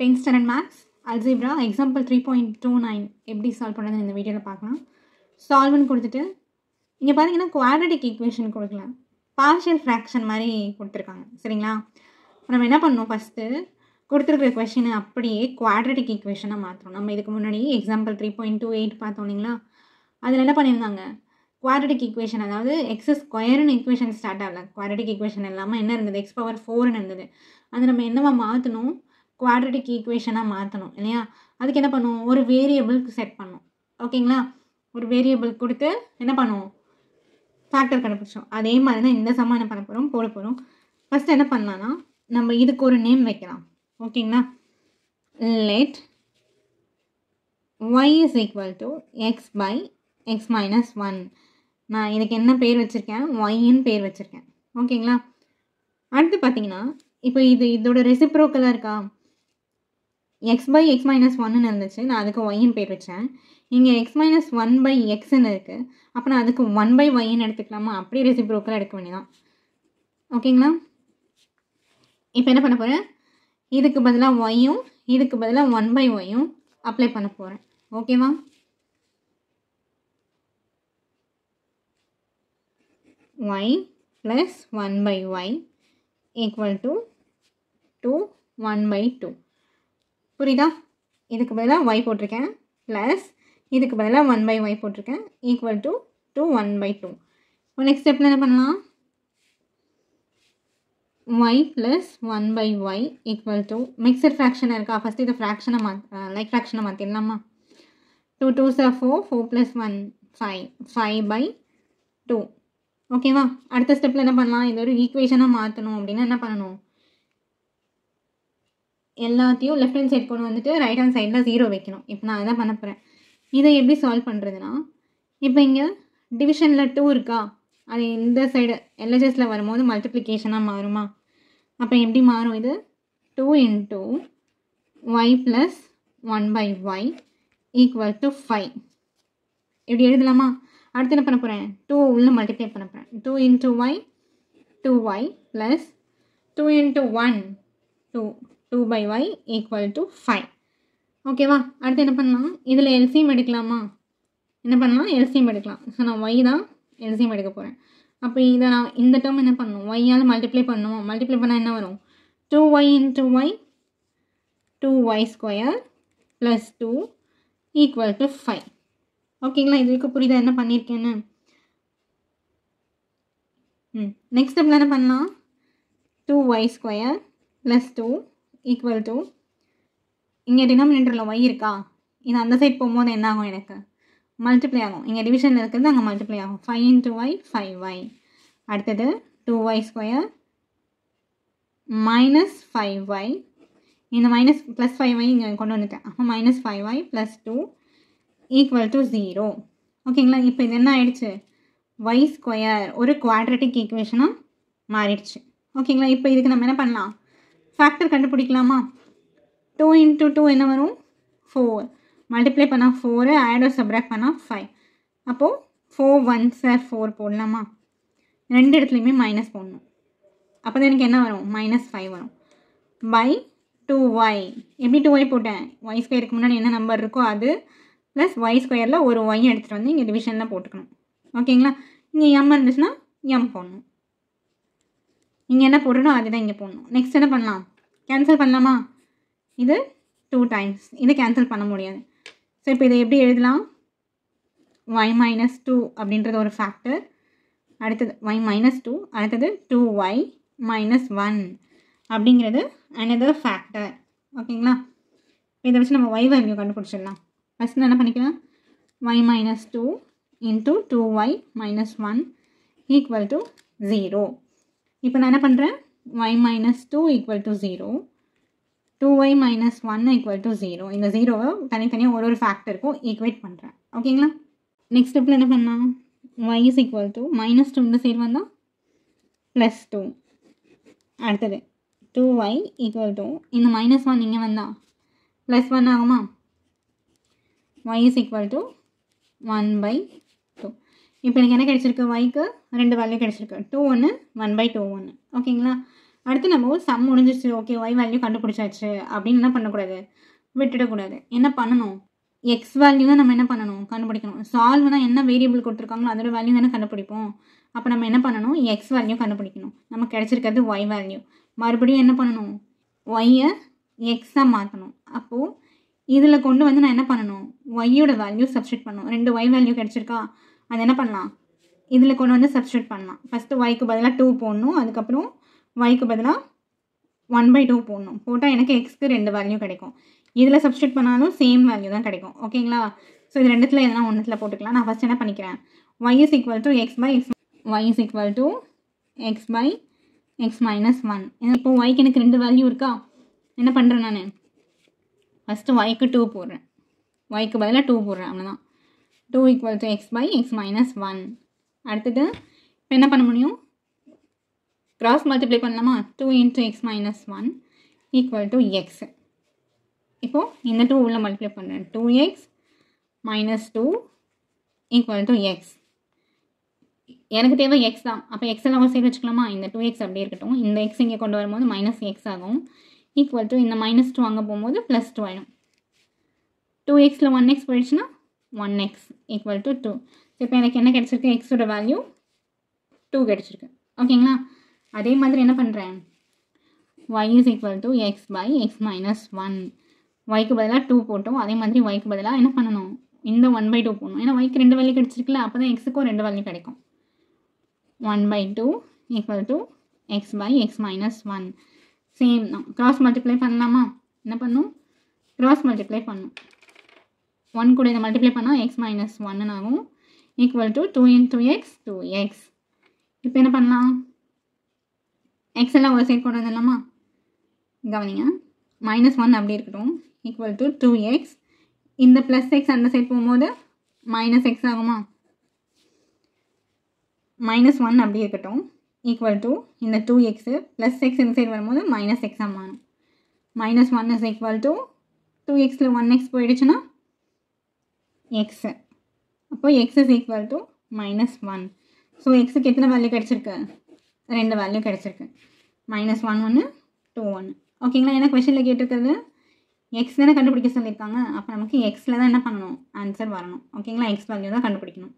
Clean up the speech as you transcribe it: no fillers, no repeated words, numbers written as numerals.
10th standard maths algebra example 3.29 எப்படி solve பண்ணுறது இந்த வீடியோவில் பார்க்கலாம். சால்வ்னு கொடுத்துட்டு இங்கே பார்த்தீங்கன்னா குவாட்ரட்டிக் ஈக்குவேஷன் கொடுக்கல, பார்ஷியல் ஃப்ராக்ஷன் மாதிரி கொடுத்துருக்காங்க. சரிங்களா, நம்ம என்ன பண்ணணும், ஃபஸ்ட்டு கொடுத்துருக்குற கொஷினை அப்படியே குவாட்ரட்டிக் ஈக்குவேஷனாக மாற்றணும். நம்ம இதுக்கு முன்னாடி எக்ஸாம்பிள் 3.28 பார்த்தோம் இல்லைங்களா, அதில் என்ன பண்ணியிருந்தாங்க, குவாட்ரட்டிக் ஈக்குவேஷன், அதாவது எக்ஸ் ஸ்கொயர்னு ஈக்குவேஷன் ஸ்டார்ட் ஆகல, குவாட்ரட்டிக் ஈக்குவேஷன் இல்லாமல் என்ன இருந்தது, x பவர் 4ன்னு இருந்தது. அது நம்ம என்னவா மாற்றணும், குவாட்ரட்டிக் ஈக்குவேஷனாக மாற்றணும் இல்லையா. அதுக்கு என்ன பண்ணுவோம், ஒரு வேரியபிளுக்கு செட் பண்ணணும். ஓகேங்களா, ஒரு வேரியபிள் கொடுத்து என்ன பண்ணுவோம், ஃபேக்டர் கண்டுபிடிச்சோம். அதே மாதிரி தான் இந்த சம்மா என்ன பண்ண போகிறோம், போட போகிறோம். ஃபஸ்ட்டு என்ன பண்ணலான்னா, நம்ம இதுக்கு ஒரு நேம் வைக்கலாம். ஓகேங்களா, let y is equal to x by x minus 1. நான் இதுக்கு என்ன பேர் வச்சுருக்கேன், yன்னு பேர் வச்சுருக்கேன். ஓகேங்களா, அடுத்து பார்த்தீங்கன்னா இப்போ இதோட ரெசிப்ரோக்கலாக இருக்கா, x by x minus 1ன்னு இருந்துச்சு, நான் அதுக்கு yன்னு பேர் வச்சேன். இங்கே x minus 1 by xன்னு இருக்குது, அப்போ நான் அதுக்கு 1 by yன்னு எடுத்துக்கலாமா, அப்படியே ரெசிப்ரோக்கலாக எடுக்க வேண்டியதான். ஓகேங்களா, இப்போ என்ன பண்ண போகிறேன், இதுக்கு பதிலாக yயும் இதுக்கு பதிலாக 1 by yயும் அப்ளை பண்ண போகிறேன். ஓகேவா, y plus 1 by y equal to 1 by 2. புரியுதா, இதுக்கு பதிலாக y போட்டிருக்கேன், ப்ளஸ் இதுக்கு பதிலாக 1 by y போட்டிருக்கேன், ஈக்குவல் டு 1 by 2. இப்போ நெக்ஸ்ட் ஸ்டெப்பில் என்ன பண்ணலாம், y plus 1 by y equal to mixture fraction இருக்கா, ஃபஸ்ட்டு இதை ஃப்ராக்ஷனை லைக் ஃப்ராக்ஷனை மாற்றிடலாமா. 2 2s are 4, 4 plus 1 5, 5 by 2. ஓகேவா, அடுத்த ஸ்டெப்பில் என்ன பண்ணலாம், இது ஒரு ஈக்குவேஷனாக மாற்றணும் அப்படின்னா என்ன பண்ணணும், எல்லாத்தையும் லெஃப்ட் ஹேண்ட் சைட் கொண்டு வந்துட்டு ரைட் ஹேண்ட் சைடில் 0 வைக்கணும். இப்போ நான் அதான் பண்ண போகிறேன். இதை எப்படி சால்வ் பண்ணுறதுனா, இப்போ இங்கே டிவிஷனில் 2 இருக்கா, அது இந்த சைடு எல்ஹெச்எஸில் வரும்போது மல்டிப்ளிகேஷனாக மாறுமா. அப்போ எப்படி மாறும், இது 2 into y plus 1 by y equal to 5. இப்படி எழுதலாமா. அடுத்து என்ன பண்ண போகிறேன், 2 உள்ளே மல்டிப்ளை பண்ண போகிறேன். 2 into y 2y plus 2 into 1 2 by y equal to 5. ஓகேவா, அடுத்து என்ன பண்ணலாம், இதில் எல்சிஎம் எடுக்கலாமா, என்ன பண்ணலாம், எல்சிஎம் எடுக்கலாம். ஸோ நான் y தான் எல்சிஎம் எடுக்க போகிறேன். அப்போ இதை நான் இந்த டேர்ம் என்ன பண்ணணும், yயால் மல்டிப்ளை பண்ணுவோம். மல்டிப்ளை பண்ணால் என்ன வரும், 2y into y 2y square plus 2 equal to 5. ஓகேங்களா, இதுக்கு புரியுதா என்ன பண்ணியிருக்கேன்னு. நெக்ஸ்ட் ஸ்டெப்பில் என்ன பண்ணலாம், 2y square plus 2 equal to, இங்கே டினாமினேட்டரில் y இருக்கா, இது அந்த சைட் போகும்போது என்ன ஆகும், எனக்கு மல்டிப்ளை ஆகும். இங்கே டிவிஷனில் இருக்கிறது அங்கே மல்டிப்ளை ஆகும். 5 into y 5y. அடுத்தது 2y square minus 5y, இந்த மைனஸ் ப்ளஸ் 5y இங்கே கொண்டு வந்துட்டேன். அப்போ minus 5y plus 2 equal to 0. ஓகேங்களா, இப்போ இது என்ன ஆயிடுச்சு, y ஸ்கொயர் ஒரு குவாட்ரட்டிக் ஈக்குவேஷனாக மாறிடுச்சு. ஓகேங்களா, இப்போ இதுக்கு நம்ம என்ன பண்ணலாம், ஃபேக்டர் கண்டுபிடிக்கலாமா. 2 into 2 என்ன வரும், 4. மல்டிப்ளை பண்ணால் 4, ஆட் ஆர் சப்ராக்ட் பண்ணால் 5. அப்போது 4 1s are 4 போடலாமா, ரெண்டு இடத்துலையுமே மைனஸ் போடணும். அப்போ தான் எனக்கு என்ன வரும், -5 வரும். பை 2y, எப்படி 2y போட்டேன், y ஸ்கொயருக்கு முன்னாடி என்ன நம்பர் இருக்கோ அது ப்ளஸ் y ஸ்கொயரில் ஒரு y எடுத்துகிட்டு வந்து இங்கே டிவிஷனில் போட்டுக்கணும். ஓகேங்களா, இங்கே m இருந்துச்சுன்னா m போடணும், இங்கே என்ன போடணும் அதுதான் இங்கே போடணும். நெக்ஸ்ட் என்ன பண்ணலாம், கேன்சல் பண்ணலாமா. இது 2 times, இது கேன்சல் பண்ண முடியாது. ஸோ இப்போ இதை எப்படி எழுதலாம், y minus 2 அப்படின்றது ஒரு ஃபேக்டர், அடுத்தது y minus 2, அடுத்தது 2y minus 1 அப்படிங்கிறது another ஃபேக்டர். ஓகேங்களா, இதை வச்சு நம்ம y வேல்யூ கண்டுபிடிச்சிடலாம். ஃபஸ்ட்டு என்ன பண்ணிக்கலாம், y minus 2 into 2y minus 1 equal to 0. இப்போ நான் என்ன பண்ணுறேன், y minus 2 equal to 0, 2y minus 1 equal to 0. இந்த 0வை தனித்தனியாக ஒரு ஃபேக்டருக்கும் ஈக்குவேட் பண்ணுறேன். ஓகேங்களா, நெக்ஸ்ட் ஸ்டெப்பில் என்ன பண்ணலாம், y is equal to -2 இந்த சைடு வந்தால் +2. அடுத்தது 2y equal to இந்த -1 இங்கே வந்தால் +1 ஆகுமா. y is equal to 1 by 2. இப்போ எனக்கு என்ன கிடச்சிருக்கு, yக்கு 2 வேல்யூ கிடச்சிருக்கு, 2 1 1 by 2 1. ஓகேங்களா, அடுத்து நம்ம சம் முடிஞ்சிச்சு, ஓகே ஒய் வேல்யூ கண்டுபிடிச்சாச்சு அப்படின்னு என்ன பண்ணக்கூடாது, விட்டுடக்கூடாது. என்ன பண்ணணும், எக்ஸ் வேல்யூ தான் நம்ம என்ன பண்ணணும், கண்டுபிடிக்கணும். சால்வ்னா என்ன வேரியபிள் கொடுத்துருக்காங்களோ அதோட வேல்யூ தானே கண்டுபிடிப்போம். அப்போ நம்ம என்ன பண்ணணும், எக்ஸ் வேல்யூ கண்டுபிடிக்கணும். நமக்கு கிடச்சிருக்கிறது ஒய் வேல்யூ. மறுபடியும் என்ன பண்ணணும், ஒய்யை எக்ஸாக மாற்றணும். அப்போது இதில் கொண்டு வந்து நான் என்ன பண்ணணும், ஒய்யோட வேல்யூ சப்ஸ்டியூட் பண்ணணும். 2 ஒய் வேல்யூ கிடச்சிருக்கா, அது என்ன பண்ணலாம், இதில் கொண்டு வந்து சப்ஸ்டியூட் பண்ணலாம். ஃபஸ்ட்டு ஒய்க்கு பதிலாக 2 போடணும், அதுக்கப்புறம் ஒய்க்கு பதிலாக 1/2 போடணும். போட்டால் எனக்கு எக்ஸ்க்கு 2 வேல்யூ கிடைக்கும். இதில் சப்ஸ்டியூட் பண்ணாலும் சேம் வேல்யூ தான் கிடைக்கும். ஓகேங்களா? ஸோ இது ரெண்டுத்தில் எதனா ஒன்றுத்தில் போட்டுக்கலாம். நான் ஃபஸ்ட் என்ன பண்ணிக்கிறேன், y is equal to x by x, y is equal to x by x minus 1. இப்போ yக்கு எனக்கு 2 வேல்யூ இருக்கா, என்ன பண்ணுறேன் நான், ஃபஸ்ட்டு yக்கு 2 போடுறேன், yக்கு பதிலாக 2 போடுறேன், அவ்வளோதான். 2 equal to x by x minus 1. அடுத்தது இப்போ என்ன பண்ண முடியும், கிராஸ் மல்டிப்ளை பண்ணலாமா, 2 into x minus 1 equal to x. இப்போது இந்த 2 உள்ள மல்டிப்ளை பண்ணுறேன், 2x minus 2 equal to x. எனக்கு தேவை எக்ஸ் தான். அப்போ எக்ஸ் எல்லாம் ஒரு சைடு வச்சுக்கலாமா, இந்த 2x அப்படியே இருக்கட்டும். இந்த எக்ஸ் இங்கே கொண்டு வரும்போது மைனஸ் எக்ஸ் ஆகும். ஈக்குவல் டு இந்த -2 அங்கே போகும்போது +2 ஆகிடும். 2xல 1x போயிடுச்சுன்னா 1x ஈக்குவல் டு 2. ஸோ இப்போ எனக்கு என்ன கிடச்சிருக்கு, எக்ஸோட வேல்யூ 2 கிடச்சிருக்கு. ஓகேங்களா? அதே மாதிரி என்ன பண்ணுறேன், y is equal to x by x minus 1. yக்கு பதிலாக 2 போட்டோம். அதே மாதிரி yக்கு பதிலாக என்ன பண்ணணும், இந்த 1/2 போடணும். ஏன்னா yக்கு 2 வேல்யூ கிடச்சிருக்குல்ல, அப்போ தான் எக்ஸுக்கும் 2 வேல்யூ கிடைக்கும். 1/2 equal to x by x minus 1. Same தான். கிராஸ் மல்டிப்ளை பண்ணலாமா, என்ன பண்ணும், கிராஸ் மல்டிப்ளை பண்ணும். 1 கூட இதை மல்டிப்ளை பண்ணால் x minus 1 ஆகும். Equal to 2 into x 2x. இப்போ என்ன பண்ணலாம், எக்ஸ் எல்லாம் ஒரு சைட் கொண்டு வந்துடலாமா, கவனிங்க, -1 அப்படி இருக்கட்டும். Equal to 2x. இந்த ப்ளஸ் எக்ஸ் அந்த சைட் போகும்போது -x ஆகுமா, -1 அப்படி இருக்கட்டும். ஈக்குவல் டு இந்த 2x ப்ளஸ் எக்ஸ் இந்த சைடு வரும்போது -x மாறும். -1 is equal to 2xல 1x போயிடுச்சுன்னா x. அப்போ x is equal to -1. So எக்ஸுக்கு எத்தனை வேல்யூ கிடச்சிருக்கு, 2 வேல்யூ கிடச்சிருக்கு. -1 1 2 1. ஓகேங்களா? ஏன்னா கொஷனில் கேட்டிருக்கிறது எக்ஸ் தானே கண்டுபிடிக்க சொல்லியிருக்காங்க. அப்போ நமக்கு எக்ஸில் தான் என்ன பண்ணணும், ஆன்சர் வரணும். ஓகேங்களா? எக்ஸ் வேல்யூ தான் கண்டுபிடிக்கணும்.